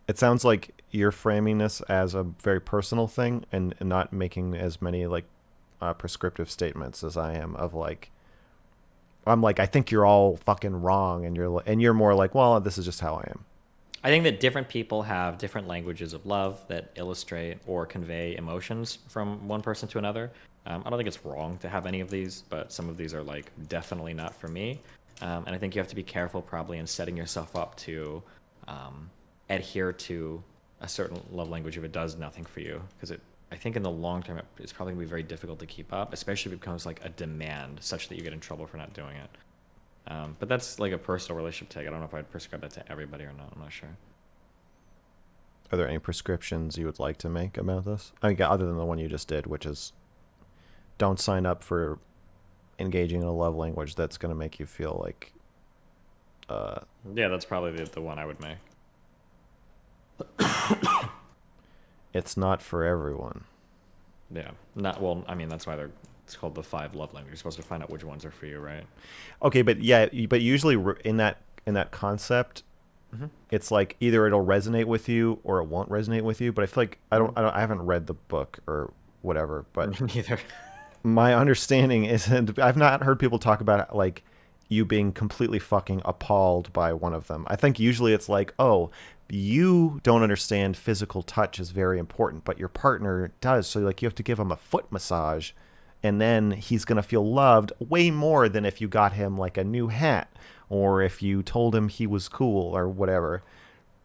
It sounds like you're framing this as a very personal thing and not making as many like prescriptive statements as I am of like I'm like I think you're all fucking wrong and you're more like well this is just how I am. I think that different people have different languages of love that illustrate or convey emotions from one person to another. I don't think it's wrong to have any of these, but some of these are like definitely not for me. And I think you have to be careful probably in setting yourself up to um, adhere to a certain love language if it does nothing for you. Because I think in the long term, it's probably going to be very difficult to keep up, especially if it becomes like a demand such that you get in trouble for not doing it. But that's like a personal relationship take. I don't know if I'd prescribe that to everybody or not. I'm not sure. Are there any prescriptions you would like to make about this? I mean, other than the one you just did, which is don't sign up for engaging in a love language that's going to make you feel like uh, Yeah, that's probably the one I would make. it's not for everyone. Yeah, not well. I mean, that's why it's called the five love languages. You're supposed to find out which ones are for you, right? Okay, but yeah, but usually in that concept, Hmm. it's like either it'll resonate with you or it won't resonate with you. But I feel like I haven't read the book or whatever. But Neither. my understanding is, and I've not heard people talk about it, like you being completely fucking appalled by one of them. I think usually it's like, oh, you don't understand physical touch is very important, but your partner does. So like you have to give him a foot massage and then he's going to feel loved way more than if you got him like a new hat or if you told him he was cool or whatever.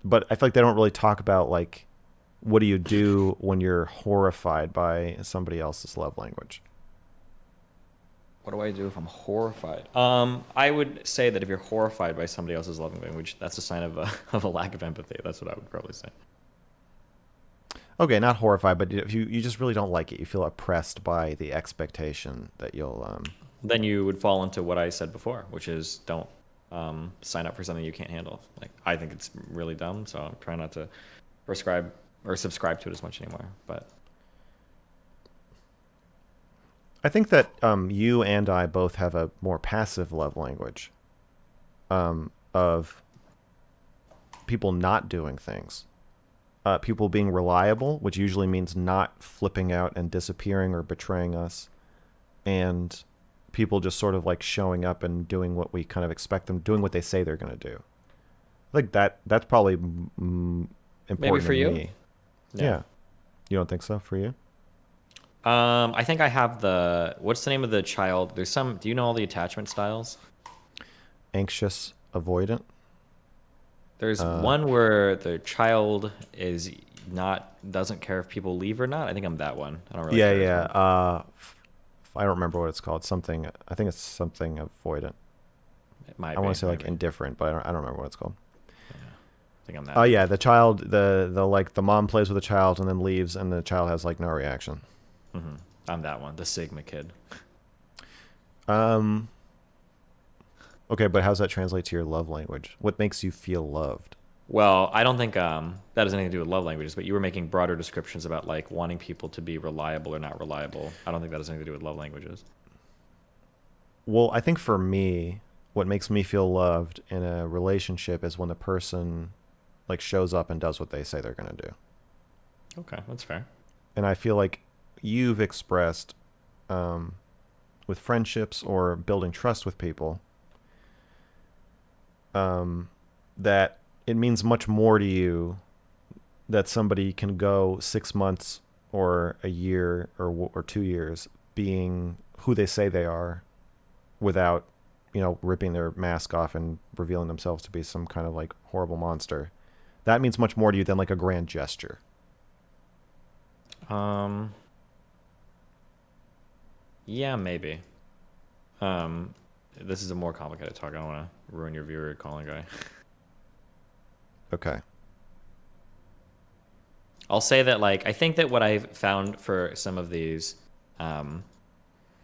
But I feel like they don't really talk about like what do you do when you're horrified by somebody else's love language. What do I do if I'm horrified? I would say that if you're horrified by somebody else's love language, that's a sign of a of a lack of empathy. That's what I would probably say. Okay, not horrified, but if you just really don't like it, you feel oppressed by the expectation that you'll Then you would fall into what I said before, which is don't sign up for something you can't handle. Like I think it's really dumb, so I'm trying not to prescribe or subscribe to it as much anymore. But I think that you and I both have a more passive love language of people not doing things. People being reliable, which usually means not flipping out and disappearing or betraying us, and people just sort of like showing up and doing what we kind of expect them, doing what they say they're going to do. I think that's probably maybe important for to you, me. yeah. Yeah, you don't think so for you? I think I have the what's the name of the child? There's some. Do you know all the attachment styles? Anxious, avoidant. There's Uh, one where the child is not doesn't care if people leave or not. I think I'm that one. I don't really yeah, care as yeah. much. I don't remember what it's called. Something. I think it's something avoidant. It might I want be, to say like maybe. indifferent, but I don't remember what it's called. Yeah. I think I'm Oh that. yeah, the child, the like the mom plays with the child and then leaves, and the child has like no reaction. Hmm. I'm that one. The Sigma kid. Um. Okay, but how's that translate to your love language? What makes you feel loved? Well, I don't think that has anything to do with love languages, but you were making broader descriptions about like wanting people to be reliable or not reliable. I don't think that has anything to do with love languages. Well, I think for me, what makes me feel loved in a relationship is when the person like shows up and does what they say they're gonna do. Okay, that's fair. And I feel like you've expressed um, with friendships or building trust with people um, that it means much more to you that somebody can go 6 months or a year or 2 years being who they say they are without ripping their mask off and revealing themselves to be some kind of like horrible monster. That means much more to you than like a grand gesture. Um, yeah, maybe. Um, this is a more complicated talk. I don't want to ruin your viewer calling guy. Okay. I'll say that like I think that what I've found for some of these um,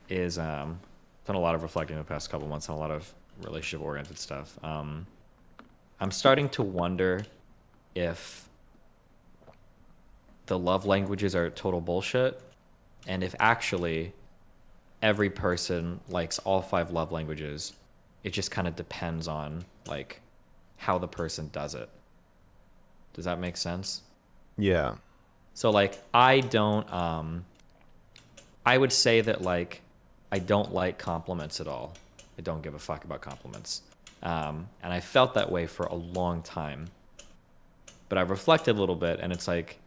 is done a lot of reflecting the past couple months on a lot of relationship oriented stuff. I'm starting to wonder if the love languages are total bullshit, and if actually every person likes all five love languages, it just kind of depends on like how the person does it. Does that make sense? Yeah. So like I don't I would say that like I don't like compliments at all. I don't give a fuck about compliments. And I felt that way for a long time. But I've reflected a little bit and it's like,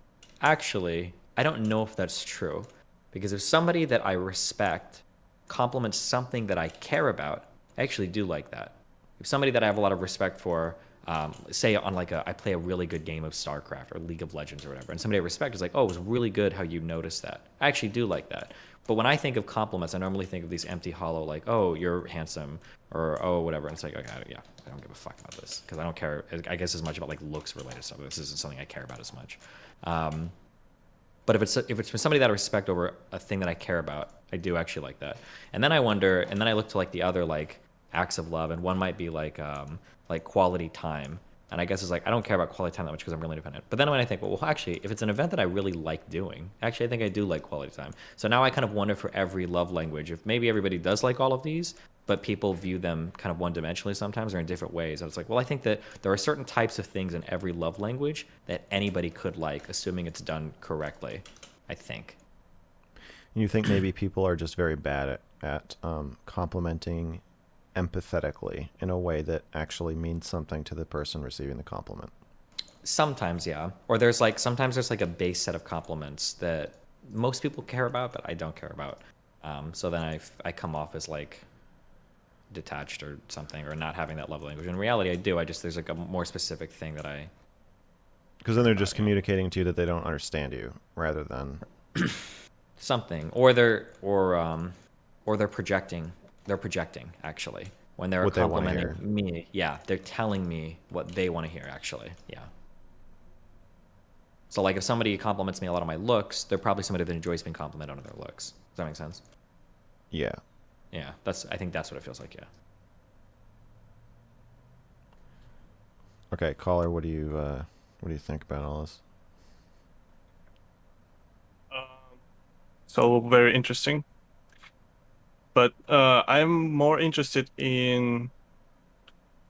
actually, I don't know if that's true. Because if somebody that I respect compliments something that I care about, I actually do like that. If somebody that I have a lot of respect for, say on like I play a really good game of StarCraft or League of Legends or whatever, and somebody I respect is like, oh, it was really good how you noticed that. I actually do like that. But when I think of compliments, I normally think of these empty, hollow, like, oh, you're handsome, or oh, whatever. And it's like, okay, yeah, I don't give a fuck about this because I don't care. I guess as much about like looks related stuff. This isn't something I care about as much. Um, but if it's from somebody that I respect over a thing that I care about, I do actually like that. And then I wonder, and then I look to like the other like acts of love, and one might be like quality time. And I guess it's like I don't care about quality time that much because I'm really independent. But then when I think, well, actually, if it's an event that I really like doing, actually, I think I do like quality time. So now I kind of wonder for every love language if maybe everybody does like all of these, but people view them kind of one-dimensionally sometimes or in different ways. And it's like, well, I think that there are certain types of things in every love language that anybody could like, assuming it's done correctly. I think. And you think maybe people are just very bad at complimenting empathetically in a way that actually means something to the person receiving the compliment. Sometimes, yeah. Or there's like sometimes there's like a base set of compliments that most people care about, but I don't care about. So then I come off as like detached or something, or not having that love language. In reality, I do. I just there's like a more specific thing that I Because then care they're about. just communicating to you that they don't understand you rather than Something, or they're projecting. They're projecting actually when they're what they want to complimenting hear. me. Yeah, they're telling me what they want to hear. Actually, yeah. So like if somebody compliments me a lot on my looks, they're probably somebody that enjoys being complimented on their looks. Does that make sense? Yeah. Yeah, I think that's what it feels like. Yeah. Okay, caller, what do you think about all this? Um, so very interesting. But I'm more interested in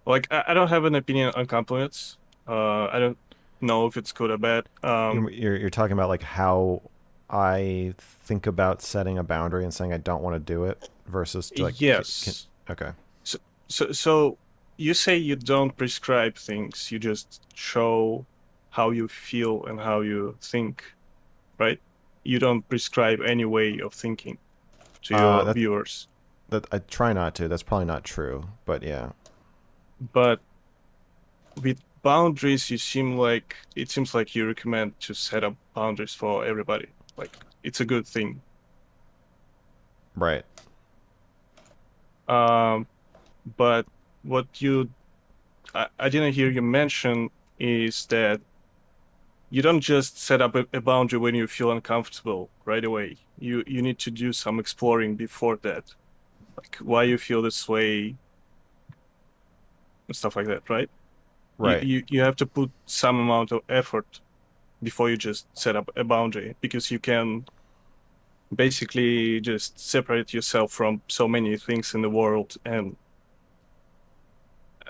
like I don't have an opinion on compliments. I don't know if it's good or bad. You're talking about like how I think about setting a boundary and saying I don't want to do it versus like Yes. okay. So, so you say you don't prescribe things, you just show how you feel and how you think, right? You don't prescribe any way of thinking to your That viewers. that I try not to. That's probably not true, but yeah. But with boundaries, it seems like you recommend to set up boundaries for everybody. Like it's a good thing. Right. Um, but what I didn't hear you mention is that you don't just set up a boundary when you feel uncomfortable right away. You need to do some exploring before that, like why you feel this way and stuff like that, right? Right. You have to put some amount of effort before you just set up a boundary because you can basically just separate yourself from so many things in the world, and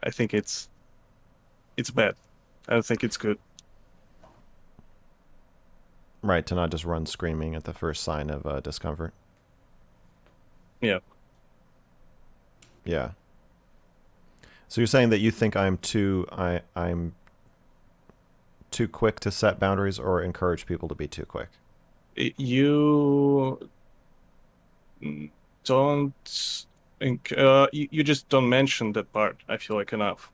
I think it's bad. I don't think it's good. Right, to not just run screaming at the first sign of discomfort. Yeah. Yeah. So you're saying that you think I'm too quick to set boundaries or encourage people to be too quick. You don't you just don't mention that part, I feel like, enough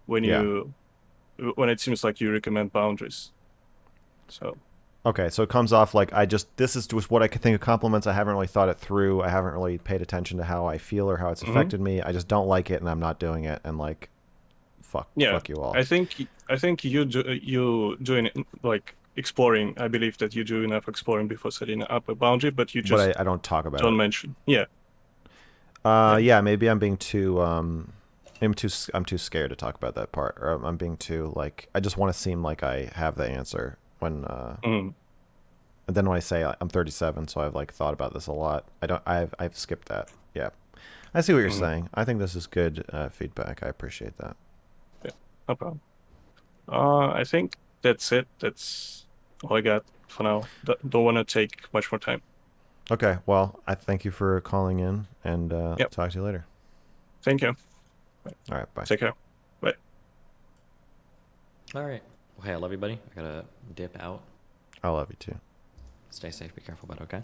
when Yeah. when it seems like you recommend boundaries. So Okay, so it comes off like this is just what I could think of compliments. I haven't really thought it through. I haven't really paid attention to how I feel or how it's mhm. affected me. I just don't like it and I'm not doing it and like Yeah, fuck you all. I think you doing it, like exploring. I believe that you do enough exploring before setting up a boundary, but you But just I don't talk about don't it. mention. Yeah, yeah. Yeah, maybe I'm being too I'm too scared to talk about that part, or I'm being too like I just want to seem like I have the answer when Mm, and then when I say I'm 37, so I've like thought about this a lot. I've skipped that. Yeah, I see what you're mm, saying. I think this is good feedback. I appreciate that. yeah, no problem. I think. that's it. That's all I got for now. Don't want to take much more time. Okay. Well, I thank you for calling in, and Yep. talk to you later. Thank you. All right. Bye. Take care. Bye. All right. Well, hey, I love you, buddy. I gotta dip out. I love you too. Stay safe. Be careful, bud. Okay.